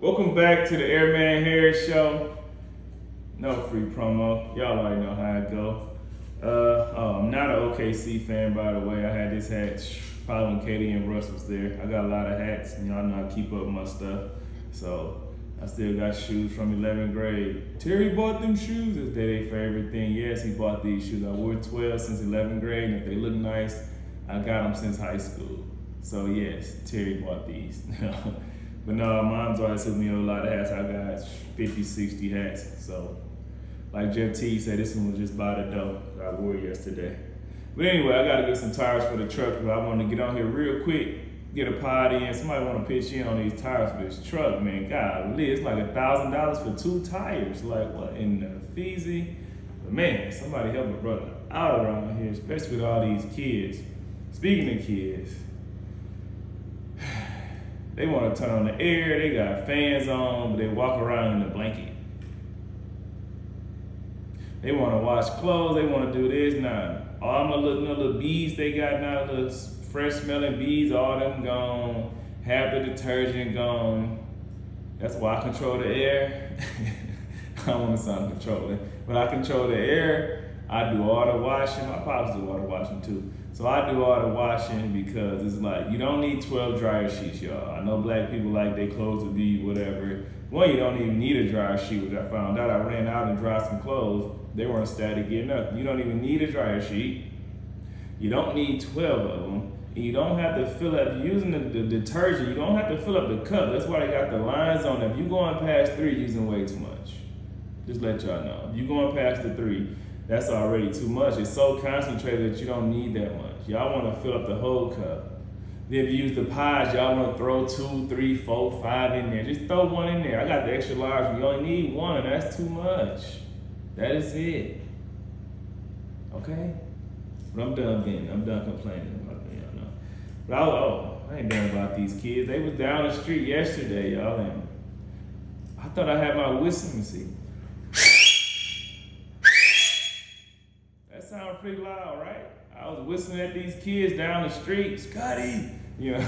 Welcome back to the Airman Harris Show. No free promo. Y'all already know how it go. I'm not an OKC fan, by the way. I had this hat probably when Katie and Russ was there. I got a lot of hats, and y'all know I keep up with my stuff. So I still got shoes from 11th grade. Terry bought them shoes. Is that their favorite thing? Yes, he bought these shoes. I wore 12 since 11th grade, and if they look nice, I got them since high school. So yes, Terry bought these. But no, mom's always took me a lot of hats. I got 50, 60 hats. So, like Jeff T said, this one was just by the dough. I wore it yesterday. But anyway, I gotta get some tires for the truck. But I want to get on here real quick, get a pod in. Somebody want to pitch in on these tires for this truck, man. Golly, it's like $1,000 for 2 tires. Like what in the Feezy? But man, somebody help a brother out around here, especially with all these kids. Speaking of kids. They want to turn on the air, they got fans on, but they walk around in a blanket. They want to wash clothes, they want to do this. Now, all my little beads they got now, little fresh smelling beads, all them gone. Half the detergent gone. That's why I control the air. I don't want to sound controlling, but I control the air. I do all the washing. My pops do all the washing too. So I do all the washing because it's like, you don't need 12 dryer sheets, y'all. I know black people like their clothes to be whatever. One, you don't even need a dryer sheet, which I found out. I ran out and dried some clothes. They weren't static getting up. You don't even need a dryer sheet. You don't need 12 of them. And you don't have to fill up, using the detergent, you don't have to fill up the cup. That's why they got the lines on them. If you're going past 3, you're using way too much. Just let y'all know. If you're going past the 3, that's already too much. It's so concentrated that you don't need that much. Y'all want to fill up the whole cup. Then if you use the pies, y'all want to throw 2, 3, 4, 5 in there. Just throw 1 in there. I got the extra large. You only need 1. That's too much. That is it. Okay? But I'm done being. I'm done complaining about that, y'all know. But I ain't done about these kids. They was down the street yesterday, y'all, and I thought I had my whistling seat. That sounded pretty loud, right? I was whistling at these kids down the street. Scotty, you know,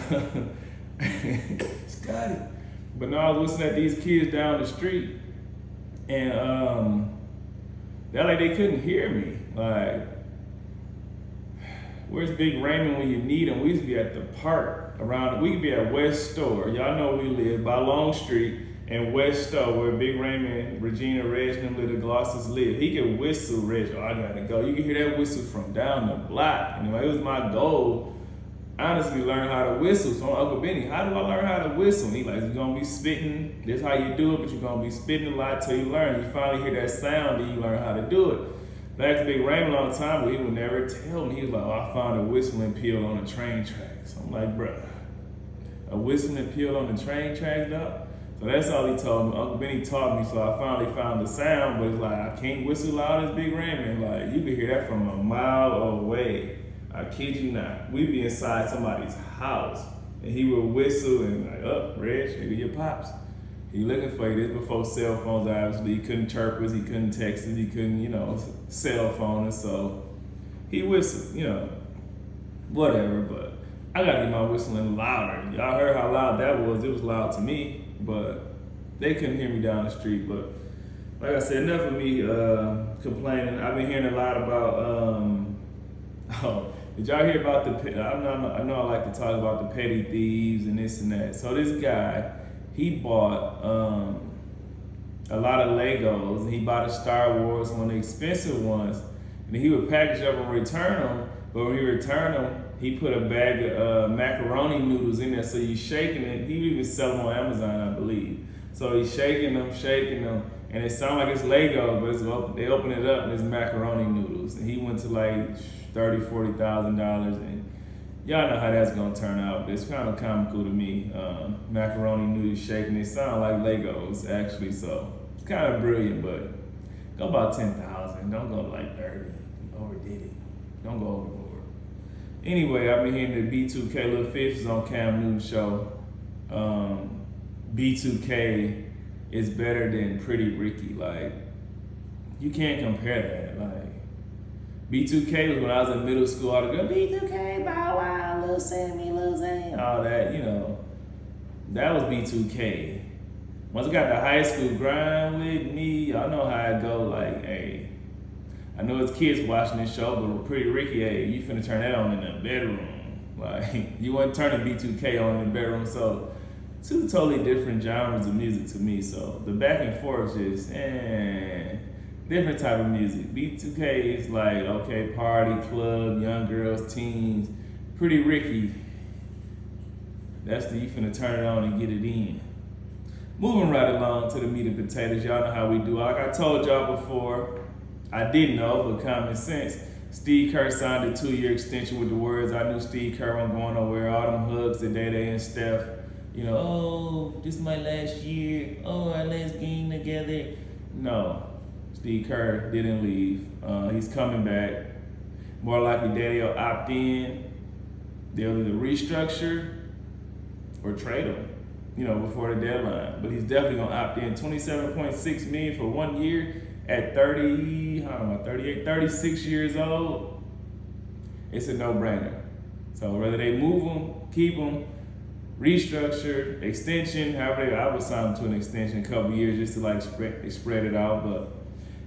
Scotty. But no, I was whistling at these kids down the street, and they're like they couldn't hear me. Like, where's Big Raymond when you need him? We used to be at the park around. We could be at West Store. Y'all know we live by Long Street and West Store, where Big Raymond, Regina, Reg, and them little Glosses live. He could whistle, Reg. Oh, I gotta go. You can hear that whistle from down the block. Anyway, it was my goal, honestly, learn how to whistle. So Uncle Benny, how do I learn how to whistle? And he like, you're gonna be spitting. This is how you do it, but you're gonna be spitting a lot till you learn. You finally hear that sound, and you learn how to do it. Back to Big Raymond a long time, but he would never tell me. He was like, oh, I found a whistling pill on the train tracks. I'm like, bruh, a whistling pill on the train tracks, though? So that's all he told me. Uncle Benny taught me, so I finally found the sound, but it's like, I can't whistle loud as Big Raymond. Like, you can hear that from a mile away. I kid you not. We'd be inside somebody's house, and he would whistle and like, oh, Reg, maybe your pops. He looking for you. This before cell phones, obviously. He couldn't chirp us, he couldn't text us, he couldn't, cell phone us, so he whistled, whatever, but I gotta get my whistling louder. Y'all heard how loud that was. It was loud to me. But they couldn't hear me down the street. But like I said, enough of me complaining. I've been hearing a lot about, did y'all hear about I know I like to talk about the petty thieves and this and that. So this guy, he bought a lot of Legos, and he bought a Star Wars, one of the expensive ones, and he would package up and return them, but when he returned them, he put a bag of macaroni noodles in there, so he's shaking it. He even sell them on Amazon, I believe. So he's shaking them, and it sounds like it's Legos, but they open it up and it's macaroni noodles. And he went to like $30,000, $40,000, and y'all know how that's gonna turn out. But it's kind of comical to me. Macaroni noodles shaking, it sound like Legos actually, so it's kind of brilliant. But go about 10,000. Don't go like 30. Overdid it. Don't go overboard. Anyway, I've been hearing the B2K Lil Fish is on Cam Newton's show. B2K is better than Pretty Ricky. Like, you can't compare that. Like, B2K was when I was in middle school. All the girls, B2K, Bow Wow, Lil Sammy, Lil Zane, all that. That was B2K. Once I got to high school, grind with me. Y'all know how it go. Like, hey, I know it's kids watching this show, but Pretty Ricky, hey, you finna turn that on in the bedroom. Like, you wasn't turning B2K on in the bedroom. So, two totally different genres of music to me. So, the back and forth just, different type of music. B2K is like, okay, party, club, young girls, teens. Pretty Ricky, that's the you finna turn it on and get it in. Moving right along to the meat and potatoes, y'all know how we do. Like I told y'all before, I didn't know, but common sense. Steve Kerr signed a 2-year extension with the words, I knew Steve Kerr wasn't going nowhere. All them hugs to Day and Steph. You know, oh, this is my last year. Oh, our last game together. No, Steve Kerr didn't leave. He's coming back. More likely Daddy will opt in. They'll either restructure or trade him, you know, before the deadline. But he's definitely gonna opt in. $27.6 million for 1 year at 36 years old. It's a no-brainer. So whether they move him, keep him, restructure, extension, however I would sign him to an extension a couple years just to like spread it out. But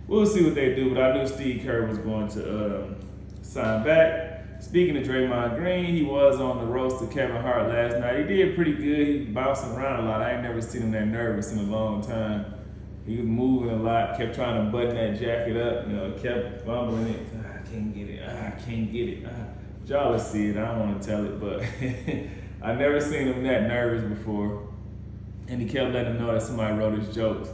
we'll see what they do. But I knew Steve Kerr was going to sign back. Speaking of Draymond Green, he was on the roast to Kevin Hart last night. He did pretty good. He bouncing around a lot. I ain't never seen him that nervous in a long time. He was moving a lot, kept trying to button that jacket up, you know, kept fumbling it. I can't get it. I can't get it. Y'all will see it. I don't want to tell it, but I never seen him that nervous before. And he kept letting him know that somebody wrote his jokes.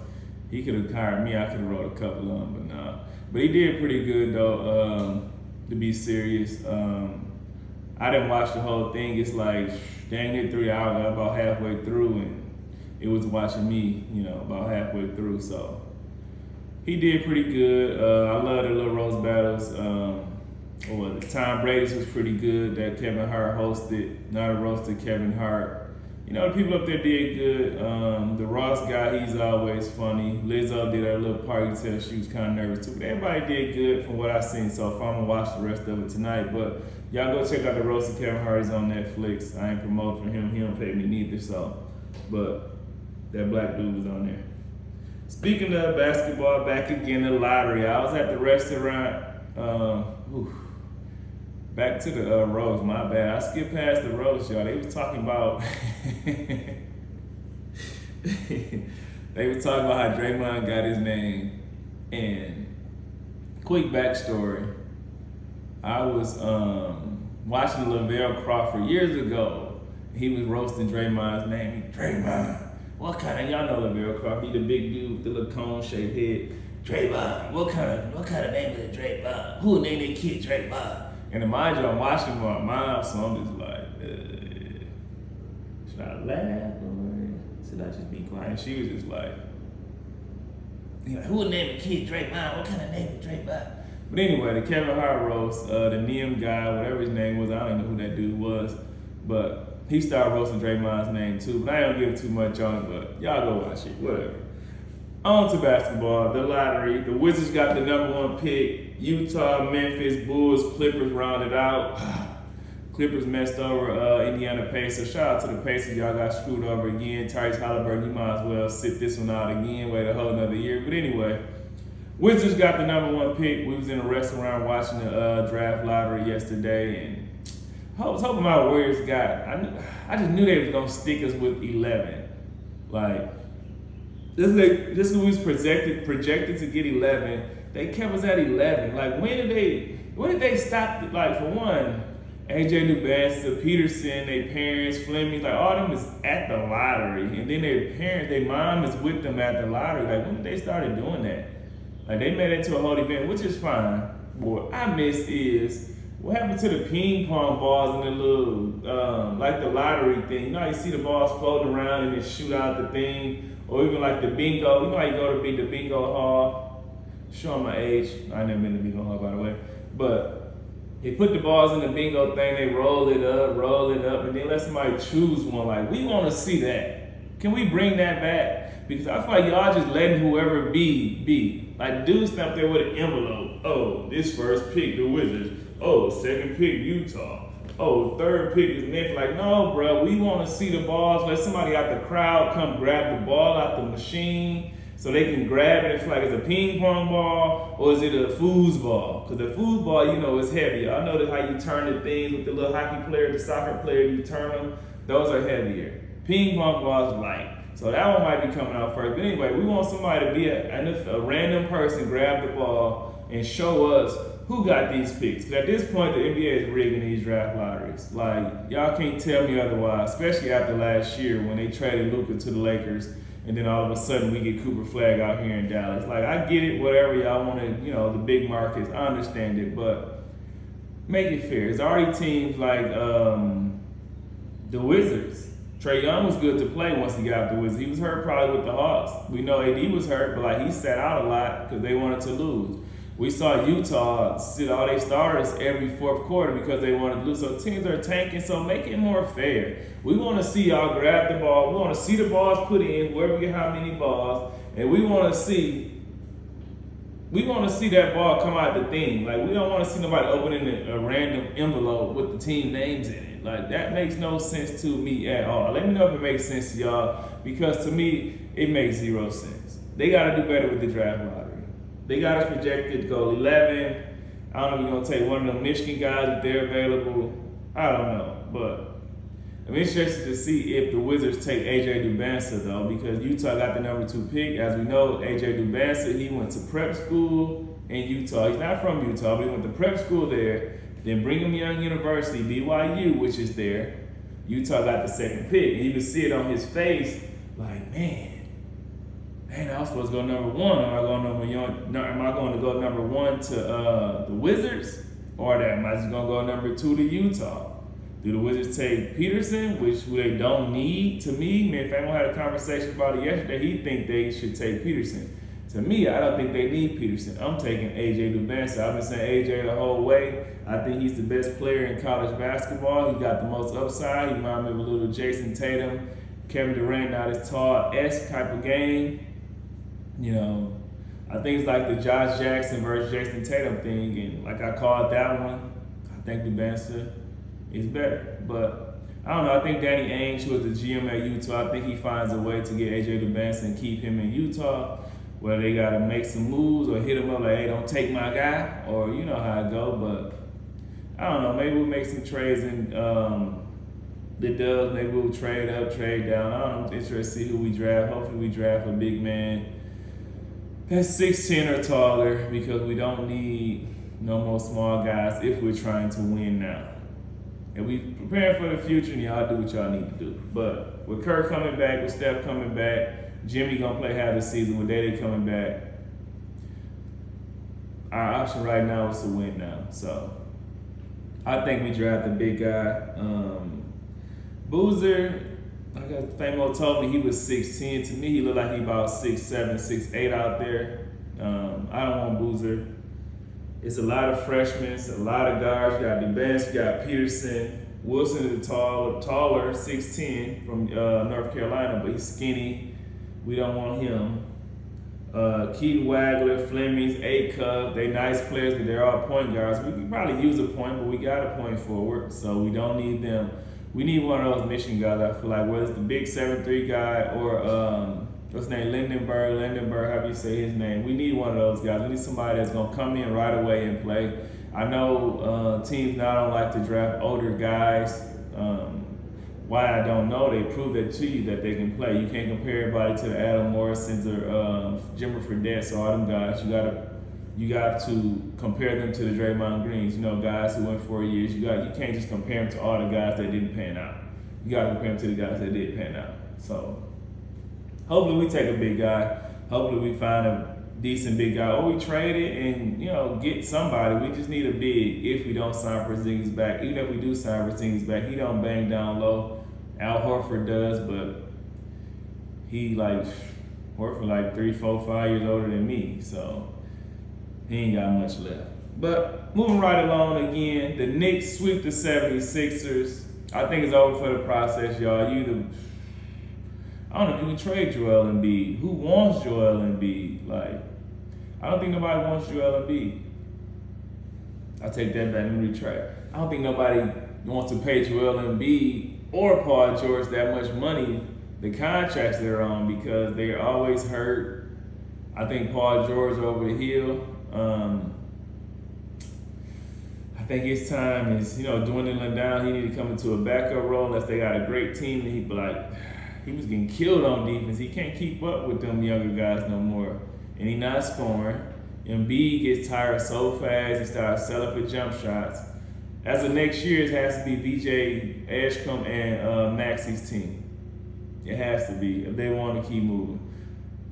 He could have hired me. I could have wrote a couple of them, but nah. But he did pretty good, though. To be serious, I didn't watch the whole thing. It's like dang near 3 hours. I got about halfway through, and it was watching me, you know, about halfway through. So he did pretty good. I love the little roast battles. The Tom Brady's was pretty good that Kevin Hart hosted. Not a roasted Kevin Hart. You know, the people up there did good. The Ross guy, he's always funny. Lizzo did her little party tell she was kind of nervous too. But everybody did good from what I've seen so far. I'm going to watch the rest of it tonight. But y'all go check out the roast of Kevin Hart. He's on Netflix. I ain't promoting for him. He don't pay me neither. So, but that black dude was on there. Speaking of basketball, back again, the lottery. I was at the restaurant. Back to the roast, my bad. I skipped past the roast, y'all. They was talking about how Draymond got his name. And quick backstory. I was watching Lavelle Crawford years ago. He was roasting Draymond's name. Draymond, what kind of, y'all know Lavelle Crawford, he the big dude with the little cone-shaped head. Draymond, what kind of name is it, Draymond? Who named that kid Draymond? And mind you, I'm watching my mom, so I'm just like, should I laugh or should I just be quiet? And she was just like, who would name a kid Draymond? What kind of name is Draymond? But anyway, the Kevin Hart roast, the Neum guy, whatever his name was, I don't even know who that dude was, but he started roasting Draymond's name too. But I don't give too much on it, but y'all go watch it, whatever. On to basketball, the lottery. The Wizards got the #1 pick. Utah, Memphis, Bulls, Clippers rounded out. Clippers messed over Indiana Pacers. Shout out to the Pacers. Y'all got screwed over again. Tyrese Halliburton, you might as well sit this one out again. Wait a whole another year. But anyway, Wizards got the #1 pick. We was in a restaurant watching the draft lottery yesterday, and I was hoping my Warriors got. I just knew they was gonna stick us with 11. Like this we was projected to get 11. They kept us at 11. Like when did they stop? Like for one, AJ Newbanks, Peterson, their parents, Fleming, like all them is at the lottery, and then their parents, their mom is with them at the lottery. Like when did they started doing that? Like they made it to a whole event, which is fine. What I miss is what happened to the ping pong balls and the little like the lottery thing. You know how you see the balls floating around and then shoot out the thing, or even like the bingo. You know how you go to the bingo hall. Showing my age. I never been to bingo hall, by the way. But they put the balls in the bingo thing, they roll it up, and then let somebody choose one. Like, we want to see that. Can we bring that back? Because I feel like y'all just letting whoever be. Like, dudes up there with an envelope. Oh, this first pick, the Wizards. Oh, second pick, Utah. oh, third pick is Memphis. Like, no, bro, we want to see the balls. Let somebody out the crowd come grab the ball out the machine so they can grab it. It's like it's a ping pong ball or is it a foosball? Because the foosball, you know, is heavy. I know that how you turn the things with the little hockey player, the soccer player, you turn them. Those are heavier. Ping pong balls are light. So that one might be coming out first. But anyway, we want somebody to be a random person, grab the ball, and show us who got these picks. Because at this point, the NBA is rigging these draft lotteries. Like, y'all can't tell me otherwise, especially after last year when they traded Luka to the Lakers, and then all of a sudden we get Cooper Flag out here in Dallas. Like, I get it, whatever y'all want to, you know, the big markets, I understand it, but make it fair. It's already teams like the Wizards. Trae Young was good to play once he got out the Wizards. He was hurt probably with the Hawks. We know AD was hurt, but like he sat out a lot because they wanted to lose. We saw Utah sit all their starters every fourth quarter because they wanted to lose. So teams are tanking, so make it more fair. We want to see y'all grab the ball. We want to see the balls put in, whoever get how many balls, and we want to see that ball come out the thing. Like, we don't want to see nobody opening a random envelope with the team names in it. Like, that makes no sense to me at all. Let me know if it makes sense to y'all, because to me, it makes zero sense. They got to do better with the draft lottery. They got us projected to go 11. I don't know if we're going to take one of them Michigan guys if they're available. I don't know. But I'm interested to see if the Wizards take A.J. Dubasa, though, because Utah got the number 2 pick. As we know, A.J. Dubasa, he went to prep school in Utah. He's not from Utah, but he went to prep school there. Then Brigham Young University, BYU, which is there. Utah got the 2nd pick. And you can see it on his face, like, man, I was supposed to go number 1. Am I going to go number 1 to the Wizards? Or am I just going to go number 2 to Utah? Do the Wizards take Peterson, who they don't need? To me, man, Famo had a conversation about it yesterday. He think they should take Peterson. To me, I don't think they need Peterson. I'm taking A.J. Dubasa. I've been saying A.J. the whole way. I think he's the best player in college basketball. He got the most upside. He reminds me of a little Jason Tatum, Kevin Durant, not as tall-esque type of game. You know, I think it's like the Josh Jackson versus Jason Tatum thing, and like I called that one, I think Dubasa is better. But I don't know, I think Danny Ainge, who is the GM at Utah, I think he finds a way to get A.J. Dubasa and keep him in Utah, where they got to make some moves or hit him up like, hey, don't take my guy, or you know how it go. But I don't know, maybe we'll make some trades in the Dubs. Maybe we'll trade up, trade down. I don't know, I'm interested to see who we draft. Hopefully we draft a big man that's 6'10" or taller, because we don't need no more small guys if we're trying to win now. And we preparing for the future, and y'all do what y'all need to do. But with Kirk coming back, with Steph coming back, Jimmy gonna play half the season, with Dede coming back, our option right now is to win now. So I think we draft a big guy. Boozer, like Famo told me, he was 6'10". To me, he looked like he about 6'7", 6'8" out there. I don't want Boozer. It's a lot of freshmen, it's a lot of guards. You got Dubas, you got Peterson. Wilson is taller, 6'10", from North Carolina, but he's skinny. We don't want him. Keaton Wagler, Flemings, A-Cup, they nice players, but they're all point guards. We could probably use a point, but we got a point forward, so we don't need them. We need one of those Michigan guys, I feel like, whether it's the big 7'3" guy or, what's his name, Lindenberg, however you say his name. We need one of those guys. We need somebody that's going to come in right away and play. I know teams now don't like to draft older guys. Why, I don't know. They prove that to you that they can play. You can't compare everybody to the Adam Morrisons or Jimmer Fredette, or all them guys. You got to compare them to the Draymond Greens, you know, guys who went 4 years. You can't just compare them to all the guys that didn't pan out. You got to compare them to the guys that did pan out. So hopefully we take a big guy. Hopefully we find a decent big guy, or we trade it and, you know, get somebody. We just need a big if we don't sign Porzingis back. Even if we do sign Porzingis back, he don't bang down low. Al Horford does, but Horford like 3, 4, 5 years older than me, so he ain't got much left. But moving right along again, the Knicks sweep the 76ers. I think it's over for the process, y'all. I don't know if you can trade Joel Embiid. Who wants Joel Embiid? I don't think nobody wants Joel Embiid. I'll take that back and retract. I don't think nobody wants to pay Joel Embiid or Paul George that much money, the contracts they're on, because they're always hurt. I think Paul George over the hill. I think his time is, dwindling down. He need to come into a backup role unless they got a great team. And he was getting killed on defense. He can't keep up with them younger guys no more. And he not scoring. Embiid gets tired so fast. He starts selling for jump shots. As of next year, it has to be VJ Edgecombe and Maxey's team. It has to be if they want to keep moving.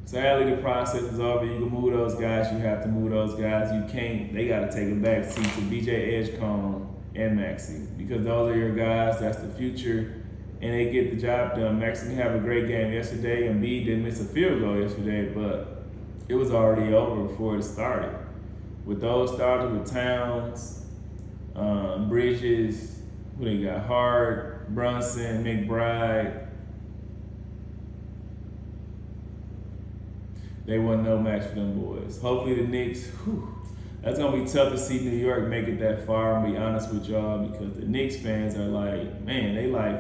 Sadly, the process is over. You can move those guys. You have to move those guys. You can't. They got to take a back seat to VJ Edgecombe and Maxey, because those are your guys. That's the future, and they get the job done. Maxey didn't have a great game yesterday, and Embiid didn't miss a field goal yesterday, but it was already over before it started. With those starters, with Towns, Bridges, who they got, Hart, Brunson, McBride, they wasn't no match for them boys. Hopefully the Knicks, that's going to be tough to see New York make it that far, I'm going to be honest with y'all, because the Knicks fans are like, man, they like,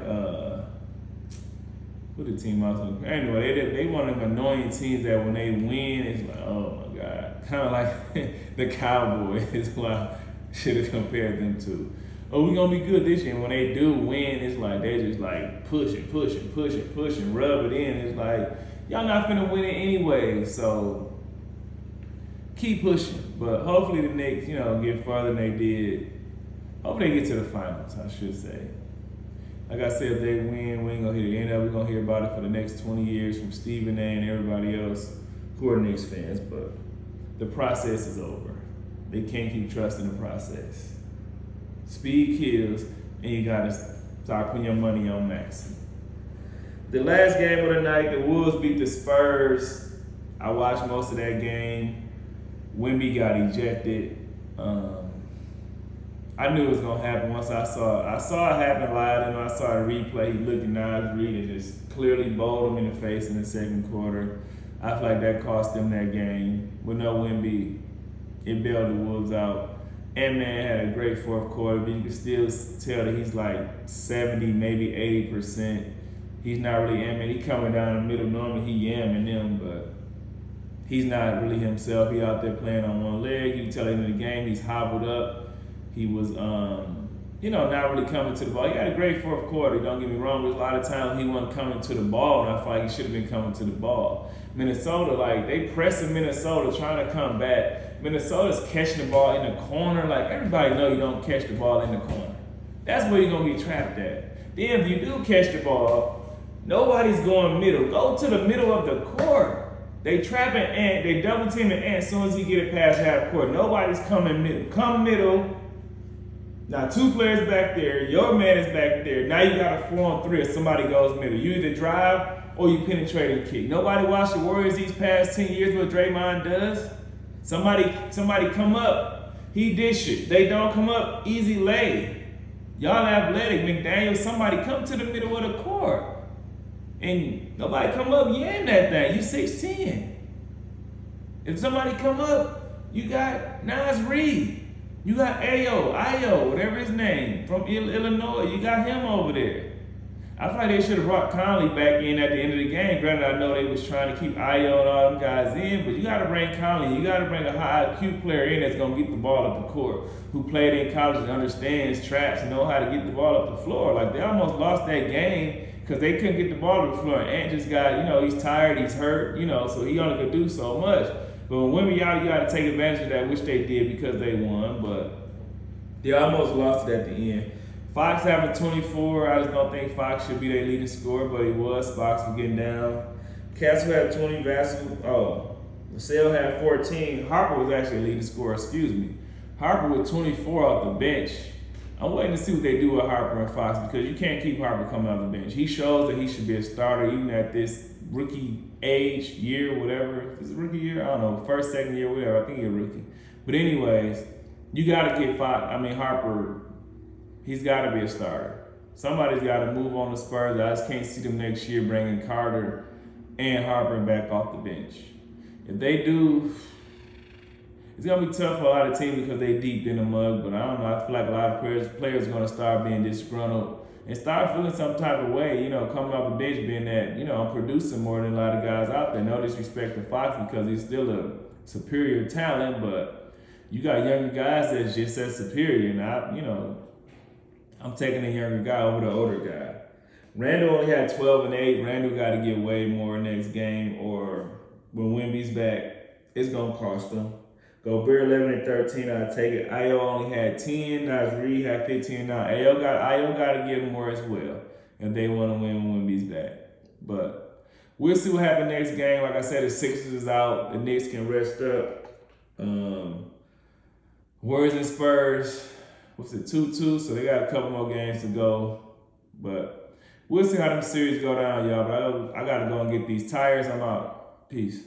who the team I was on? Anyway, they one of them annoying teams that when they win, it's like, oh my God. Kind of like the Cowboys is what I should have compared them to. Oh, we're going to be good this year. And when they do win, it's like they just like pushing, rub it in. It's like, y'all not finna win it anyway, so keep pushing. But hopefully the Knicks, get farther than they did. Hopefully they get to the finals, I should say. Like I said, if they win, we ain't gonna hear the end of it. We're gonna hear about it for the next 20 years from Stephen A. and everybody else who are Knicks fans. But the process is over. They can't keep trusting the process. Speed kills, and you gotta start putting your money on Maxey. The last game of the night, the Wolves beat the Spurs. I watched most of that game. Wemby got ejected. I knew it was gonna happen once I saw it happen live, and I saw the replay. He looked at Nas Reed and just clearly bowled him in the face in the second quarter. I feel like that cost them that game. With no Wemby, it bailed the Wolves out. Ant-Man had a great fourth quarter, but you can still tell that he's like 70, maybe 80%. He's not really Ant-Man. He coming down the middle. Normally he yamming them, but he's not really himself. He out there playing on one leg. You can tell in the game he's hobbled up. He was, not really coming to the ball. He had a great fourth quarter, don't get me wrong, but a lot of times he wasn't coming to the ball, and I feel like he should have been coming to the ball. Minnesota, they pressing Minnesota, trying to come back. Minnesota's catching the ball in the corner. Everybody know you don't catch the ball in the corner. That's where you're going to be trapped at. Then if you do catch the ball, nobody's going middle. Go to the middle of the court. They trapping Ant. They double teaming Ant as soon as he get it past half court. Nobody's coming middle. Come middle. Now 2 players back there. Your man is back there. Now you got a 4-on-3 if somebody goes middle. You either drive or you penetrate and kick. Nobody watched the Warriors these past 10 years what Draymond does. Somebody come up. He dish it. They don't come up. Easy lay. Y'all athletic. McDaniel, somebody come to the middle of the court. And nobody come up, yam that thing. You 6'10". If somebody come up, you got Nas Reed. You got Ayo, whatever his name, from Illinois. You got him over there. I feel like they should have brought Conley back in at the end of the game. Granted, I know they was trying to keep Ayo and all them guys in, but you got to bring Conley. You got to bring a high IQ player in that's going to get the ball up the court, who played in college and understands traps and know how to get the ball up the floor. They almost lost that game because they couldn't get the ball to the floor. And Ant just got, he's tired, he's hurt, so he only could do so much. But when women out, you got to take advantage of that, which they did because they won. But they almost lost it at the end. Fox having 24. I just don't think Fox should be their leading scorer, but he was. Fox was getting down. Castle had 20. Vassell had 14. Harper was actually leading scorer, Harper with 24 off the bench. I'm waiting to see what they do with Harper and Fox, because you can't keep Harper coming off the bench. He shows that he should be a starter even at this rookie age, year, whatever. Is it rookie year? I don't know. First, second year, whatever. I think he's a rookie. But anyways, you got to get Harper, he's got to be a starter. Somebody's got to move on the Spurs. I just can't see them next year bringing Carter and Harper back off the bench. If they do, it's gonna be tough for a lot of teams because they deep in the mud. But I don't know. I feel like a lot of players are gonna start being disgruntled and start feeling some type of way. You know, coming off the bench, being that I'm producing more than a lot of guys out there. No disrespect to Fox because he's still a superior talent, but you got younger guys that's just as superior. And I'm taking a younger guy over the older guy. Randall only had 12 and 8. Randall got to get way more next game, or when Wemby's back, it's gonna cost them. Gobert 11 and 13. I'll take it. Ayo only had 10. Nas Reed had 15. Now Ayo got to give more as well if they want to win when Wemby's back. But we'll see what happens next game. Like I said, the Sixers is out. The Knicks can rest up. Warriors and Spurs. What's it, 2-2? So they got a couple more games to go. But we'll see how them series go down, y'all. But I got to go and get these tires. I'm out. Peace.